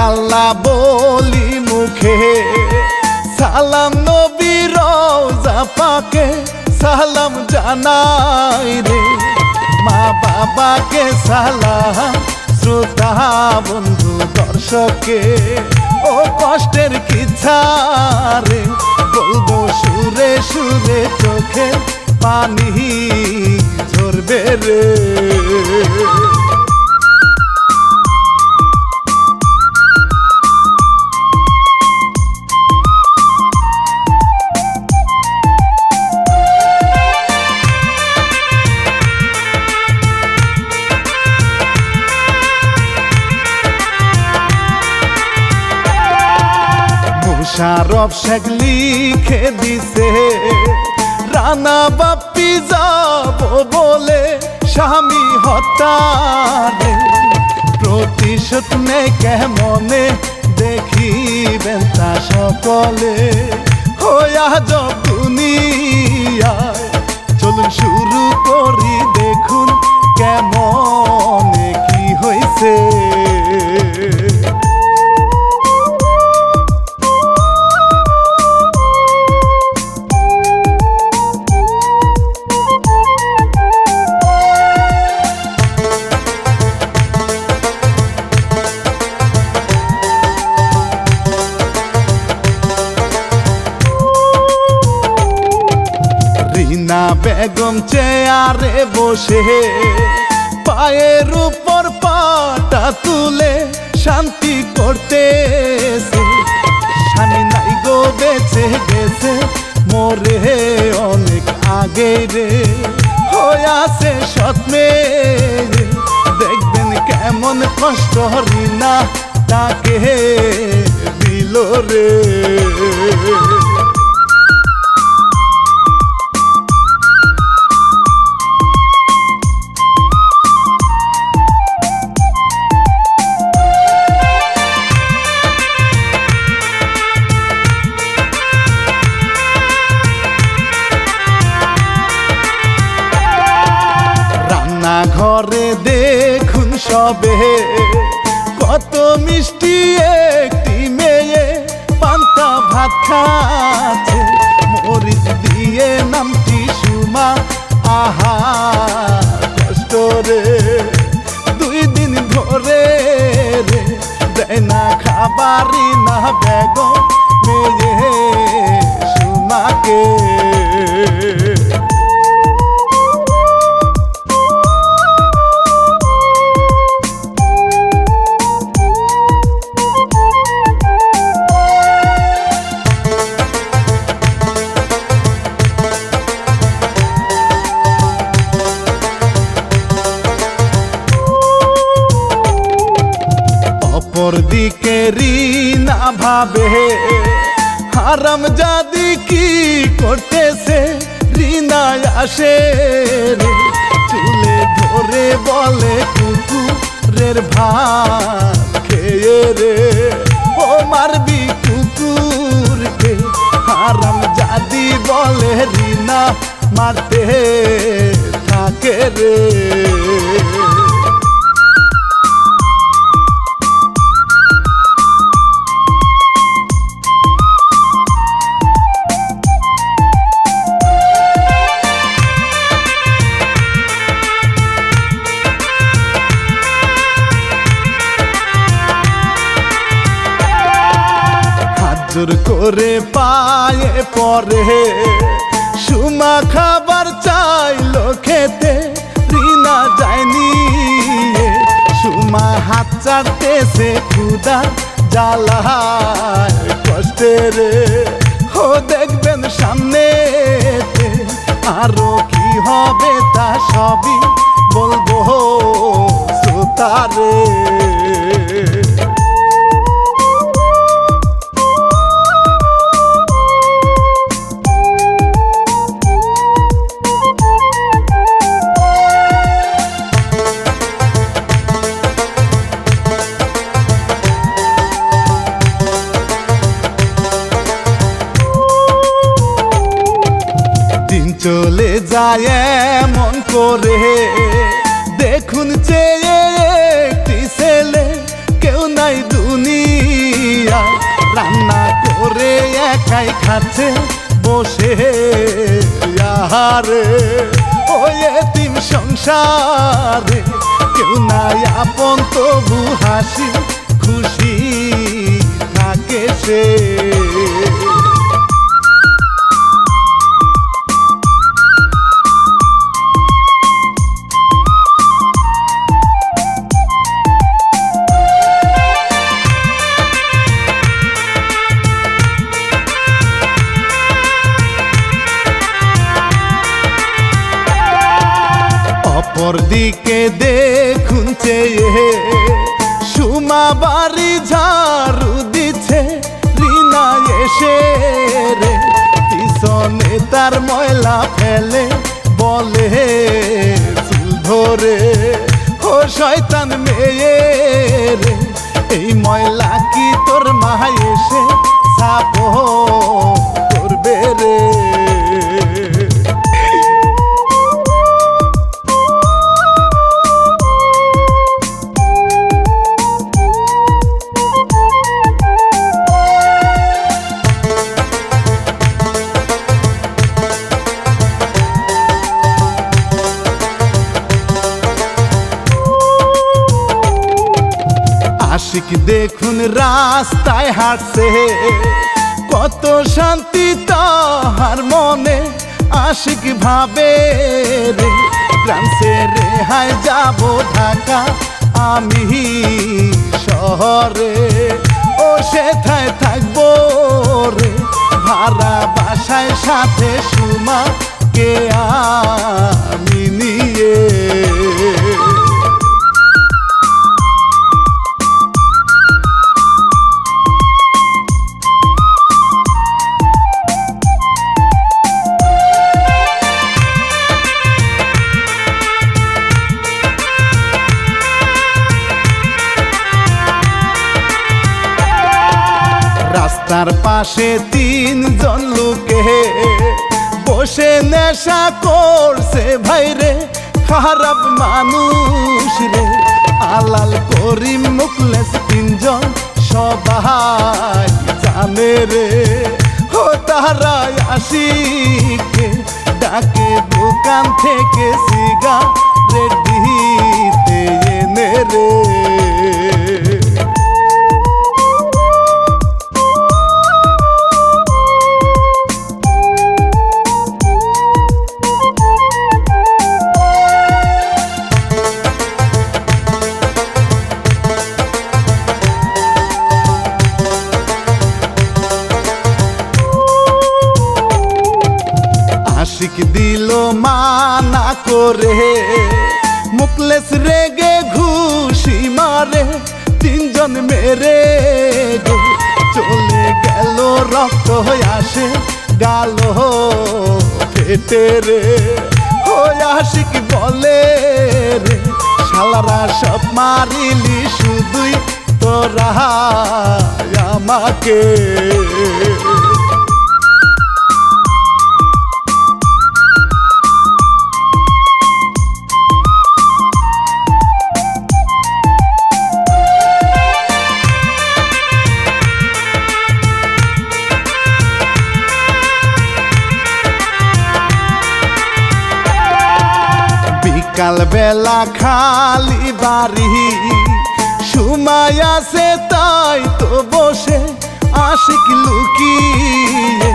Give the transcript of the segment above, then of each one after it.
আল্লাহ বলি মুখে, সালাম নবী রওজা পাকে সালাম জানাই রে। মা বাবাকে সালাম, শ্রোতা বন্ধু দর্শকে ও কষ্টের কিচ্ছা রে, বলবো সুরে সুরে চোখে পানি ঝরবে রে। শারফ শেখ লিখে দিছে, রানা বাপ্পি যাব বলে স্বামী হত্যারে। প্রতিশোধ নেই কেমনে দেখিবেন তা সকলে, হইয়া যাব দুনিয়ায় চলুন শুরু করি দেখুন কেমনে কি হইছে। রিনা বেগম চেয়ারে বসে পায়ের উপর পাটা তুলে শান্তি করতেছে। স্বামী নাই গো বেঁচে গেছে মোরে অনেক আগে রে, হইয়াছে সৎ মেয়ে দেখবেন কেমন কষ্ট রিনা তাকে দিল রে। ঘরে দেখুন সবে কত মিষ্টি একটি মেয়ে পান্তা ভাত খাচ্ছে, মরিচ দিয়ে নামটি সুমা আহা কষ্ট রে। 2 দিন ধরে রে দেয় না খাবারই না বেগম মেয়ে সুমাকে। অপরদিকে রিনা ভাবে হারাম জাদি কি করতেছে, রিনা আসে রে চুলে ধরে বলে কুকুরের ভাত খেয়ে রে। ও মারবি কুকুরকে, হারাম জাদি বলে রিনা মারতে থাকে রে। জোর করে পায়ে পরে সুমা খাবার চাইলো খেতে, রিনা যায়নি সুমা হাত চাটতেছে ক্ষুধা জ্বালায় কষ্টে রে। ও দেখবেন সামনে আরো কি হবে তা সবই বলবো শ্রোতারে। চলে যায় এমন করে দেখুন চেয়ে একটি ছেলে, কেউ নাই দুনিয়া রান্না করে একাই খাচ্ছে বসে আহারে ওই এতিম সংসারে কেউ নাই আপন তবু হাসি খুশি থাকে সে অপরদিকে দেখুন চেয়ে সুমা বাড়ি ঝাড়ু দিচ্ছে রিনা এসে রে পিছনে তার ময়লা ফেলে বলে চুল ধরে ও শয়তান মেয়ে রে এই ময়লা কি তোর মা এসে সাপ করবে রে আশিক দেখুন রাস্তায় হাঁটছে কত শান্তি তাহার মনে আশিক ভাবে রে গ্রাম ছেড়ে হায় যাব ঢাকা আমি শহরে ও সেথায় থাকবো রে ভাড়া বাসায় সাথে সুমা কে আমি নিয়ে রাস্তার পাশে তিনজন লোকে বসে নেশা করছে ভাইরে খারাপ মানুষ রে আলাল করিম মুখলেস তিনজন সবাই জানে রে ও তারা আশিককে ডাকে দোকান থেকে সিগারেট দিতে এনে রে আশিক দিল মানা করে মুখলেস রেগে ঘুষি মারে তিনজন মেরে গে চলে গেল রক্ত হয়ে আসে গাল ফেটে রে ও আশিক বলে রে শালারা সব মারিলি শুধুই তোরা আমাকে কাল বেলা খালি বাড়ি সময় আছে তাই তো বসে আশিক লুকিয়ে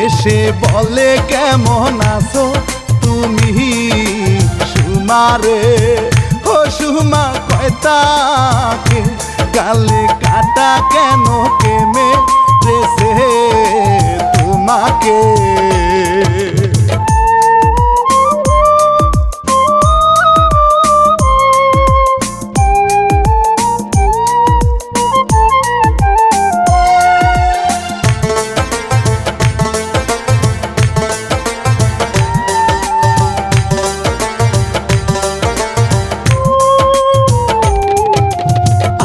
এসে বলে কেমন আছো তুমি সুমারে ও সুমা কয়তাকে গালে কাটা কেন কেমে রেসে তোমাকে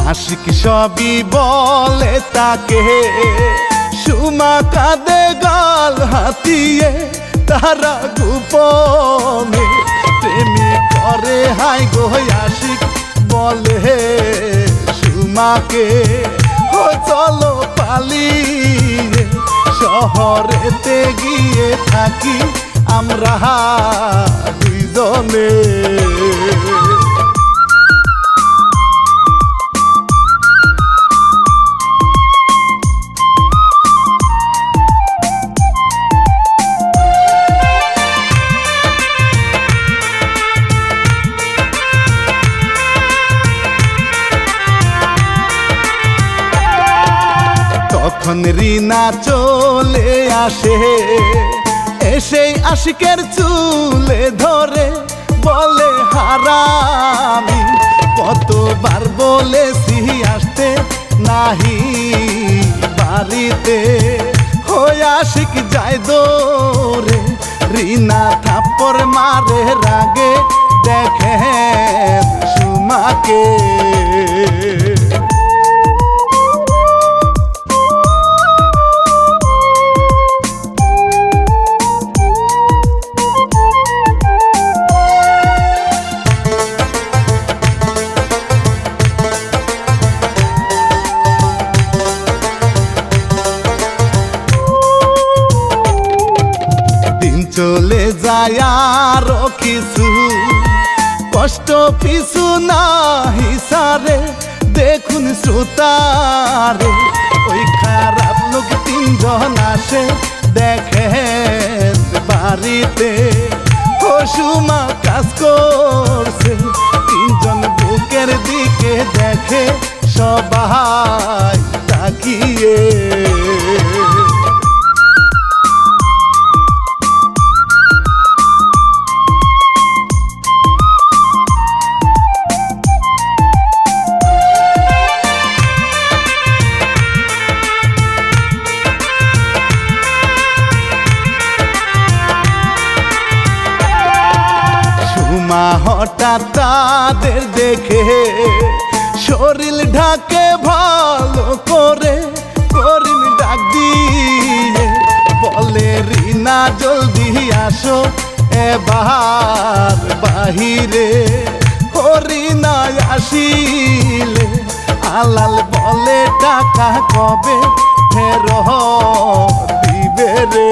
আশিক সবই বলে তাকে সুমা কাঁদে গাল হাতিয়ে তারা গোপনে প্রেমী করে হাই গো আশিক বলে সুমাকে ও ও চলো পালিয়ে শহরেতে গিয়ে থাকি আমরা দুইজনে। তখন রিনা চলে আসে, এসেই আশিকের চুলে ধরে বলে হারামি কতবার বলেছি আসতে নাহি বাড়িতে। হয়ে আশিক যায় দৌড়ে, রিনা থাপ্পড় মারে রাগে দেখে সুমাকে। চলে যায় আরো কিছু কষ্ট পিছু নাহি সারে, দেখুন শ্রোতারে ওই খারাপ লোক তিনজন আসে দেখে বাড়িতে। সুমা কাজ করছে, তিনজন বুকের দিকে দেখে সবাই তাকিয়ে। হঠাৎ তাদের দেখে শরীর ঢাকে ভালো করে, করিম ডাক দিয়ে বলে রিনা জলদি আসো এবার বাহিরে। ও রিনা আসিলে আলাল বলে টাকা কবে ফেরত দিবে রে।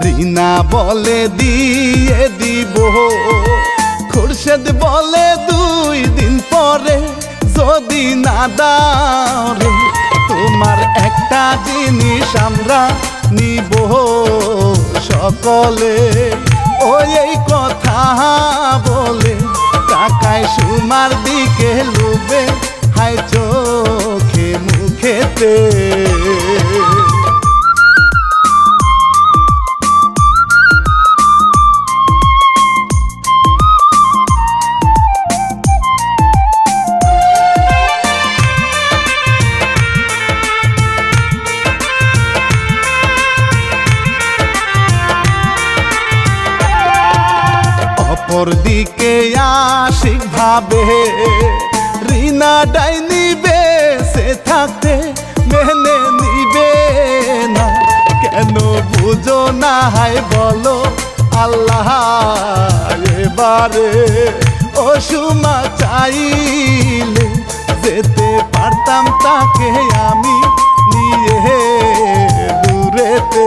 রিনা বলে দিয়ে দিব, খুরশেদ বলে 2 দিন পরে যদি না দাও রে তোমার একটা জিনিস আমরা নিব সকলে। ওই এই কথা বলে তাকায় সুমার দিকে লোভে হায় চোখে মুখেতে। অপর দিকে আশিক ভাবে রিনা ডাইনি বেঁচে থাকতে মেনে নিবে না। কেন বুঝো না হায় বলো আল্লাহ এবারে। ও সুমা চাইলে যেতে পারতাম তাকে আমি নিয়ে দূরেতে।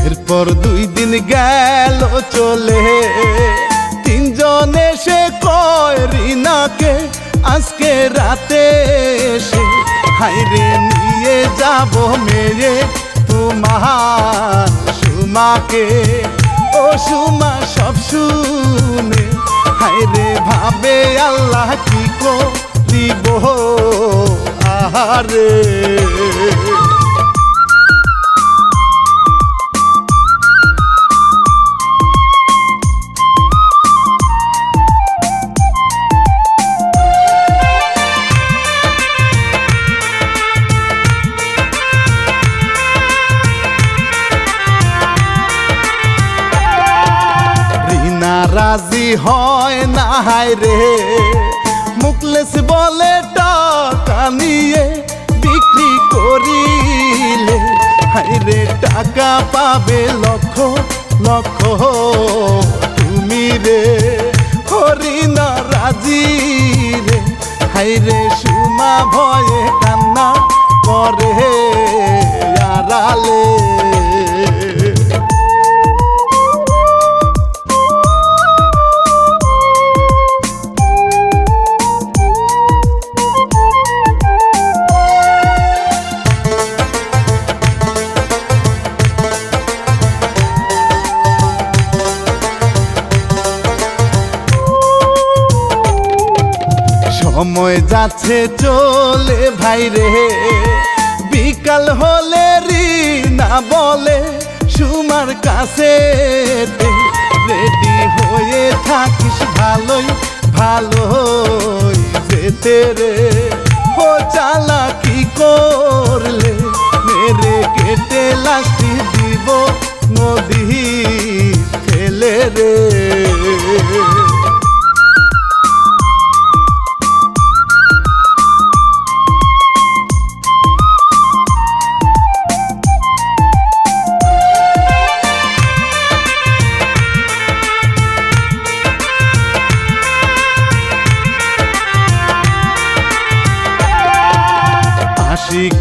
এরপর 2 দিন গেল চলে, তিনজন এসে কয় রিনাকে আজকে রাতে এসে হাইরে নিয়ে যাব মেয়ে তোমার সুমাকে। ও সুমা সব শুনে হাইরে ভাবে আল্লাহ কি করিব আহারে রাজি হয় না হায় রে মুকলেস বলে টাকা নিয়ে বিক্রি করিলে হায় রে টাকা পাবে লক্ষ লক্ষ তুমি রে হরিণা রাজি রে হায় রে সুমা ভয়ে কান্না করে আড়ালে সময় যাচ্ছে চলে ভাই রে বিকাল হলে রিনা বলে সুমার কাছে রেডি হয়ে থাকিস ভালোই ভালোই যেতে রে ও চালাকি করলে মেরে কেটে লাস্টি দিব নদী ফেলে রে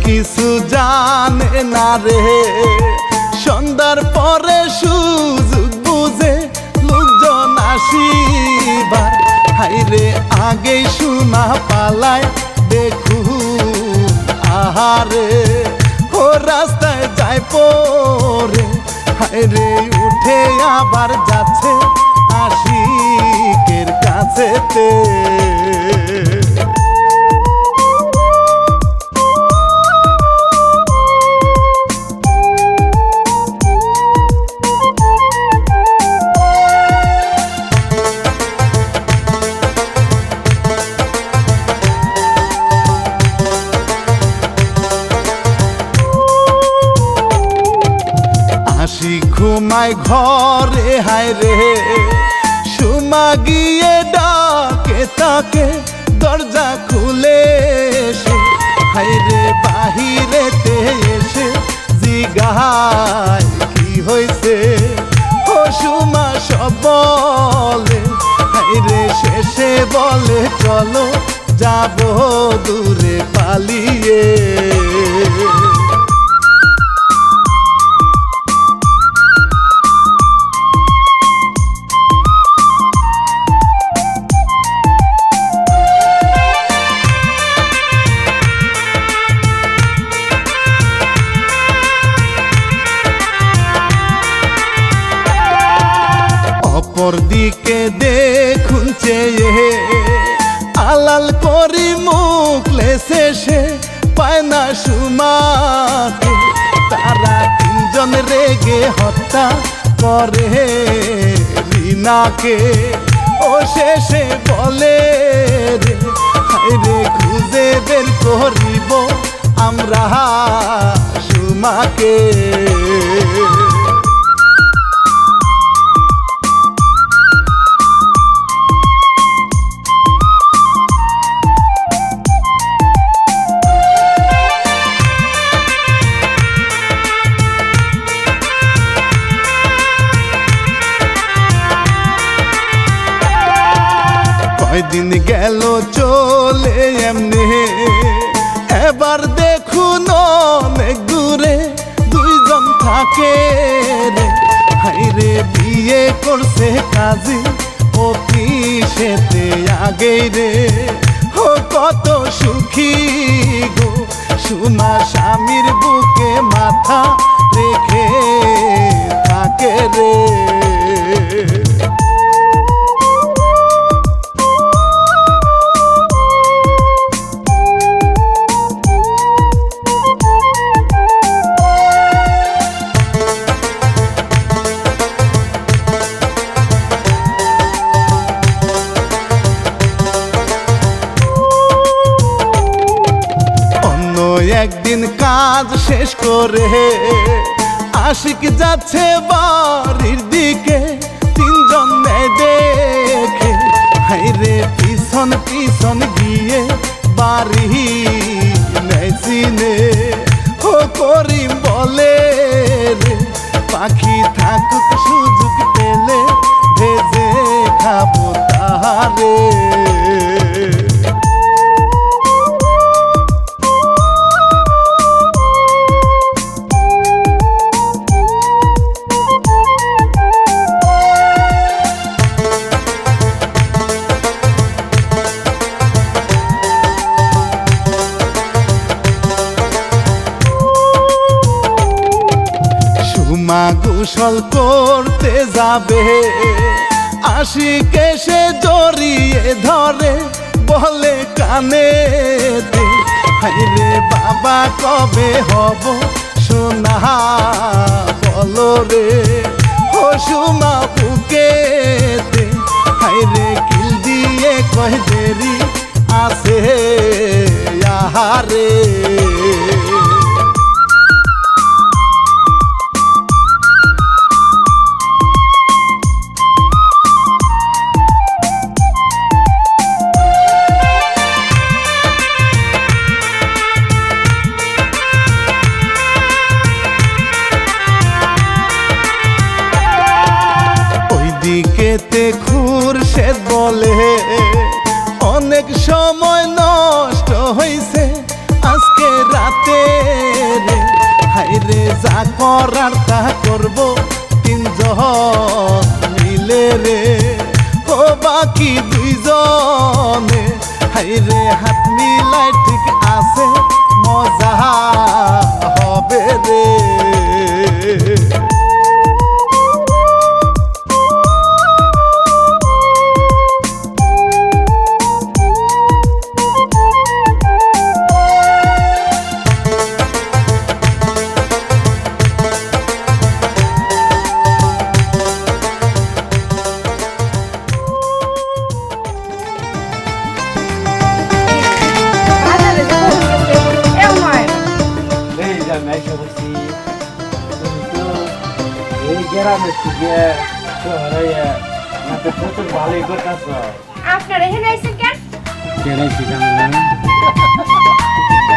কিছু জানে না রে সন্ধ্যার পরে সুযোগ বুঝে লোকজন আসিবার হাইরে আগেই শোনা পালায় দেখুন আহারে ও রাস্তায় যায় পরে হাইরে উঠে আবার যাচ্ছে আশিকের কাছেতে ঘুমায় ঘরে হায় রে সুমা গিয়ে ডাকে তাকে দরজা খুলে এসে হায় রে বাহিরেতে এসে জিগায় কি হয়েছে ও সুমা সব বলে হায় রে শেষে বলে চলো যাবো দূরে পালিয়ে দিকে দেখুন চেয়ে আলাল করি মুখলেসে সে পায় না সুমাকে তারা তিনজন রেগে হত্যা করে রিনাকে ও শেষে বলে রে হায় রে খুঁজে বের করিব আমরা সুমাকে দিন গেল চলে এমনি এবার দেখুন অনেক দূরে দুইজন থাকে রে হাইরে বিয়ে করছে কাজী অফিসেতে আগে রে ও কত সুখী গো সুমা স্বামীর বুকে মাথা রেখে থাকে রে শেষ করে আশিক যাচ্ছে বাড়ির দিকে, তিনজন দেখে হাইরে পিছন পিছন গিয়ে বাড়ি নেচিনে। ও করিম বলে রে পাখি থাকুক সুযোগ পেলে ভেজে খাবো তাহারে। মা গোসল করতে যাবে আশিক এসে জড়িয়ে ধরে বলে কানে দে, হাইরে বাবা কবে হব সোনা বলো রে। ও সুমা বুকে দে হাইরে কিল দিয়ে কয় দেরি আছে আহারে। দিকেতে খুরশেদ বলে অনেক সময় নষ্ট হইছে আজকে রাতে রে, হাইরে যা করার তা করব তিনজন মিলে রে। ও বাকি দুইজনে হাইরে হাত মিলাই ঠিক আছে মজা হবে রে। আপনারা এখানে আইছেন কেন?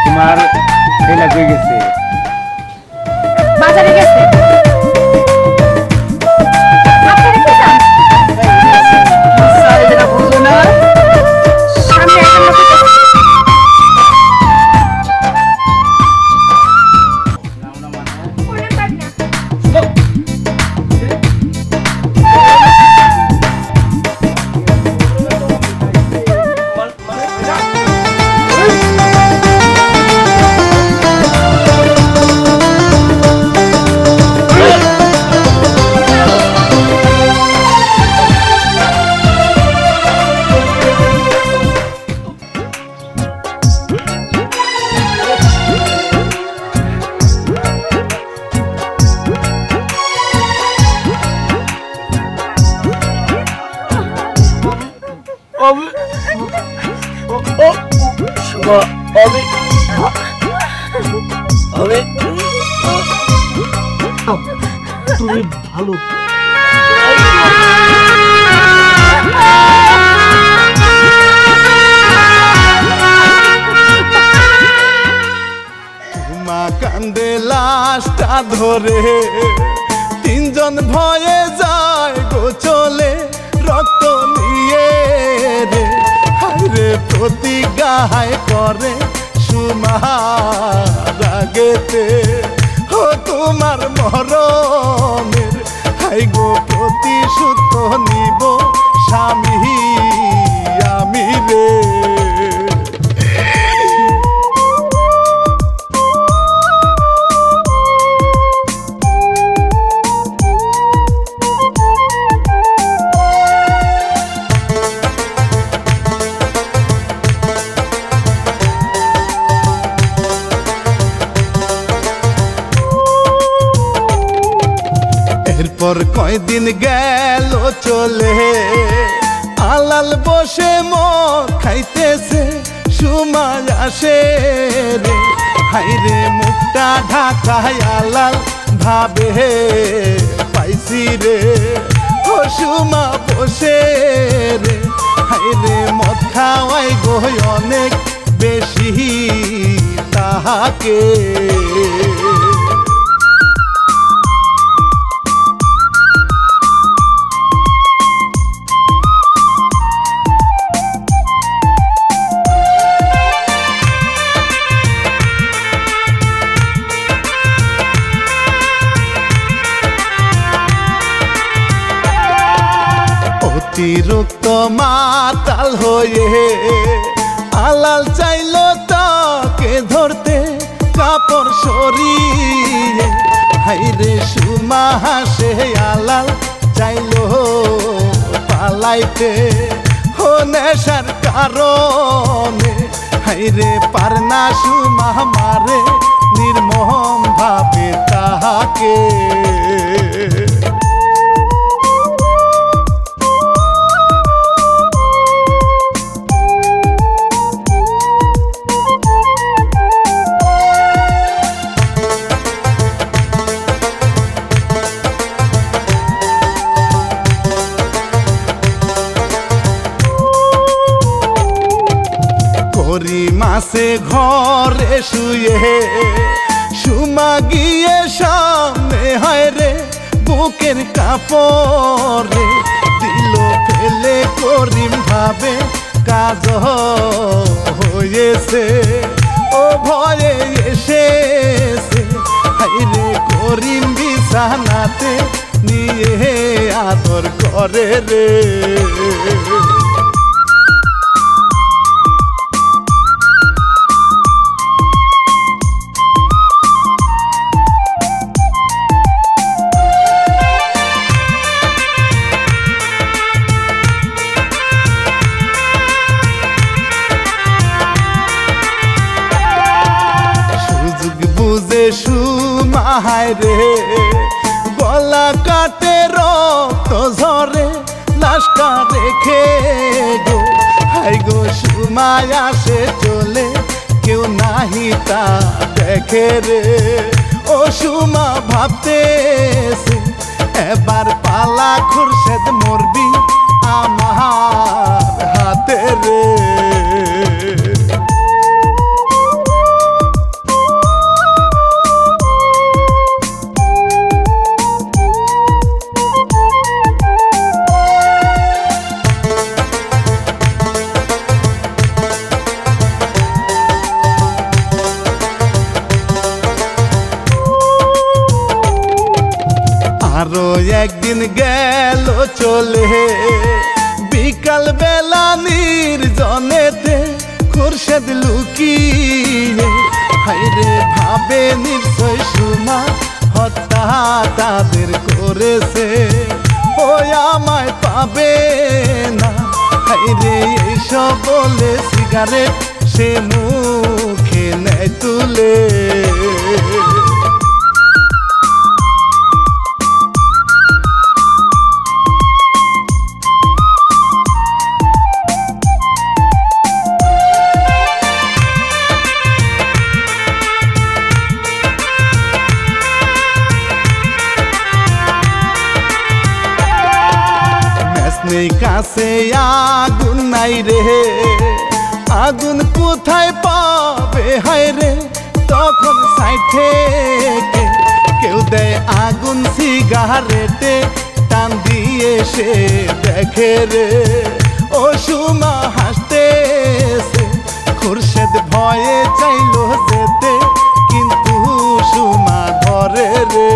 তোমার ছেলে কই গেছে? বাজারে গেছে। আপনারা কি চান? সাইজটা বুঝো না। সামনে একটা লোক তুমি ভালো মা কান্দে লাশটা ধরে তিনজন ভয়ে যায় গো চলে রক্ত নিয়ে রে, হায়রে প্রতিজ্ঞায় করে সুমা রাগেতে। ও তোমার মরণের হাই গো প্রতিশোধ নিব স্বামী আমি রে। এরপর কয়দিন গেল চলে আলাল বসে মদ খাইতেছে, সময় আসে রে হাইরে মুখটা ঢাকায় আলাল ভাবে পাইছি রে ও সুমা বসে রে হাইরে মদ খাওয়াই গো অনেক বেশি তাহাকে অতিরিক্ত মাতাল হয়ে আলাল চাইল তাকে ধরতে কাপড় সরিয়ে হাইরে সুমা হাসে আলাল চাইল পালাইতে ও নেশার কারণে হাইরে পারনা সুমা মারে নির্মম ভাবে তাহাকে মাসে ঘরে শুয়ে সুমা গিয়ে সামনে হয় রে বুকের কাপড়ে দিল ফেলে করিম ভাবে কাজ হয়েছে ও ভয়ে এসেছে হাইরে করিম বিছানাতে নিয়ে আদর করে রে সুমাহাই রে গলা কাটে রক্ত ঝরে লাশটা রেখে গো হাই গো সুমায় আসে চলে কেউ নাহি তা দেখে রে ও সুমা ভাবতেছে এবার পালা খুরশেদ মরবি আমার হাতে রে আরো একদিন গেল চলে বিকাল বেলা নির্জনেতে খুরশেদ লুকিয়ে হাইরে ভাবে নিশ্চয় সুমা হত্যা তাদের করেছে ও আমায় পাবে না হাইরে এইসব বলে সিগারেট সে মুখে নেয় তুলে কাছে আগুন নাই রে আগুন কোথায় পাবে হায় রে তখন সাইড থেকে কেউ দেয় আগুন সিগারেটে টান দিয়ে সে দেখে রে ও সুমা হাসতেছে খুরশেদ ভয়ে চাইল যেতে কিন্তু সুমা ধরে রে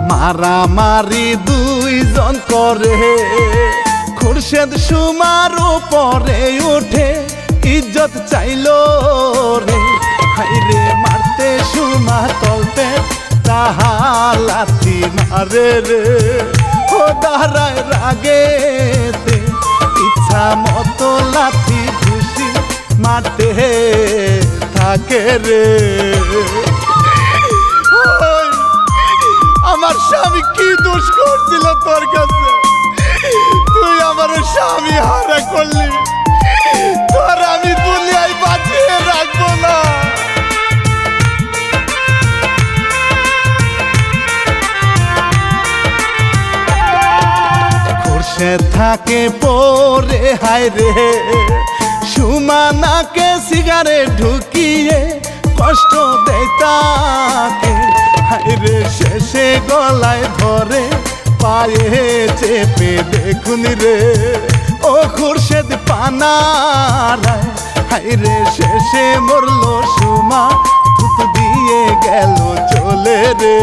মারামারি দুইজন করে খুরশেদ সুমার উপরে উঠে ইজ্জত চাইল রে হাইরে মারতে সুমা তলপে তাহা লাথি মারে রে ও দাঁড়ায় রাগেতে ইচ্ছা মতো লাথি ঘুষি মারতে থাকে রে। ওই, আমার স্বামী কি দোষ করছিল তোর কাছে, তুই আমার স্বামী হারা করলি, তোর আমি দুনিয়ায় বাঁচিয়ে রাখবো না। খোরশে থাকে পরে হায় রে সুমানাকে সিগারেট ঢুকিয়ে কষ্ট দেয় তাকে, হায় রে শেষে গলায় ধরে পায়ে চেপে দেখুন রে ও খুরশেদ পানারায়, হায় রে শেষে মরলো সুমা থুতু দিয়ে গেল চলে রে।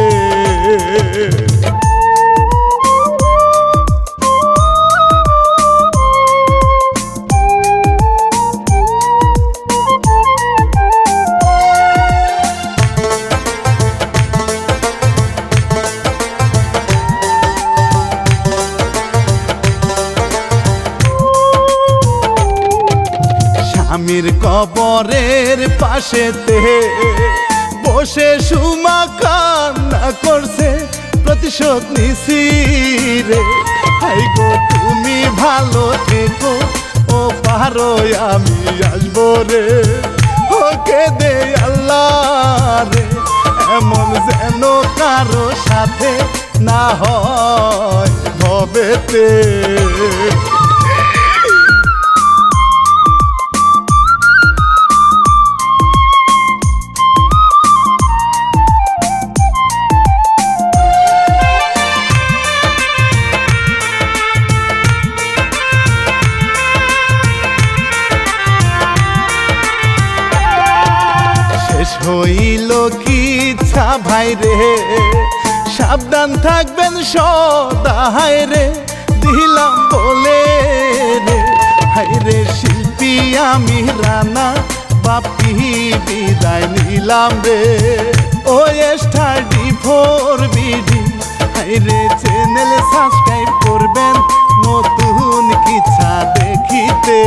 স্বামীর কবরের পাশেতে বসে সুমা কান্না করছে, প্রতিশোধ নিছি রে, হাই গো তুমি ভালো থেকো ও পারো আমি আসবো রে, ওকে দে আল্লাহ রে এমন যেন কারো সাথে না হয় ভবেতে। হইল কি ইচ্ছা ভাই রে, সাবধান থাকবেন সদা হায় রে, দিলাম বলে রে হায় রে শিল্পী আমি রানা বাপি বিদায় নিলাম রে। ও STD4 বিডি হায় রে চ্যানেল সাবস্ক্রাইব করবেন নতুন কিচ্ছা দেখিতে।